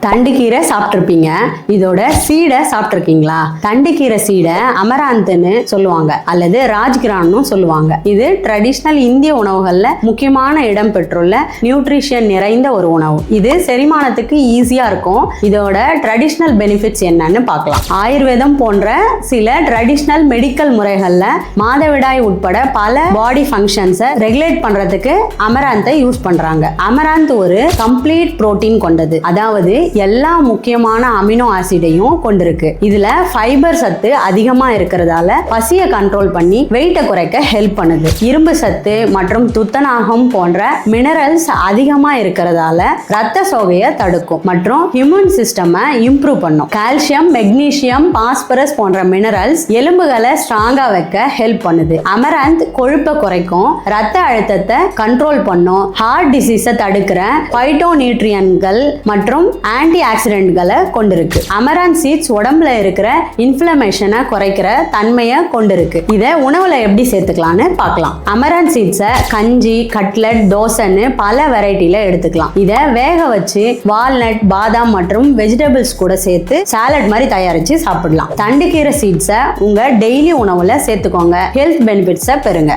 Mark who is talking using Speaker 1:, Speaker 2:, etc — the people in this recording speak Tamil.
Speaker 1: தண்டுக்கீரை சாப்பிட்ருப்பீங்க. இதோட சீடை சாப்பிட்ருக்கீங்களா? தண்டுக்கீரை சீடை அமராந்துன்னு சொல்லுவாங்க அல்லது ராஜ்கிரான்னு சொல்லுவாங்க. இது ட்ரெடிஷ்னல் இந்திய உணவுகள்ல முக்கியமான இடம் பெற்றுள்ள நியூட்ரிஷன் நிறைந்த ஒரு உணவு. இது செரிமானத்துக்கு ஈஸியா இருக்கும். இதோட ட்ரெடிஷ்னல் பெனிஃபிட்ஸ் என்னன்னு பார்க்கலாம். ஆயுர்வேதம் போன்ற சில ட்ரெடிஷ்னல் மெடிக்கல் முறைகள்ல மாதவிடாய் உட்பட பல பாடி ஃபங்க்ஷன்ஸை ரெகுலேட் பண்றதுக்கு அமராந்தை யூஸ் பண்றாங்க. அமராந்த் ஒரு கம்ப்ளீட் புரோட்டீன் கொண்டது, அதாவது எல்லா முக்கியமான அமினோ ஆசிடையும் கொண்டிருக்கு. இதுல ஃபைபர் சத்து அதிகமா இருக்கிறதால பசியை கண்ட்ரோல் பண்ணி வெயிட்டை குறைக்க ஹெல்ப் பண்ணுது. இரும்பு சத்து மற்றும் துத்தநாகம் போன்ற மினரல்ஸ் அதிகமா இருக்கிறதால ரத்த சோகையை தடுக்கும் மற்றும் இம்யூன் சிஸ்டமை இம்ப்ரூவ் பண்ணும். கால்சியம், மெக்னீசியம், பாஸ்பரஸ் போன்ற மினரல்ஸ் எலும்புகளை ஸ்ட்ராங்கா வைக்க ஹெல்ப் பண்ணுது. அமராந்த் கொழுப்பை குறைக்கும், ரத்த அழுத்தத்தை கண்ட்ரோல் பண்ணும், ஹார்ட் டிசீஸை தடுக்கிற பைட்டோநியூட்ரியன்கள் மற்றும் ஆன்டி ஆக்சிடென்ட்களை கொண்டிருக்கு. அமராந்த் சீட்ஸ் உடம்புல இருக்கிற இன்ஃப்ளமேஷனை குறைக்கிற தன்மையை கொண்டிருக்கு. இதை உணவுல எப்படி சேர்த்துக்கலாம்னு பார்க்கலாம். அமராந்த் சீட்ஸை கஞ்சி, கட்லட், தோசைன்னு பல வெரைட்டில எடுத்துக்கலாம். இதை வேக வச்சு வால்நட், பாதாம் மற்றும் வெஜிடபிள்ஸ் கூட சேர்த்து சாலட் மாதிரி தயாரிச்சு சாப்பிடலாம். தண்டுக்கீரை சீட்ஸை உங்க டெய்லி உணவுல சேர்த்துக்கோங்க. ஹெல்த் பெனிஃபிட்ஸை பெறுங்க.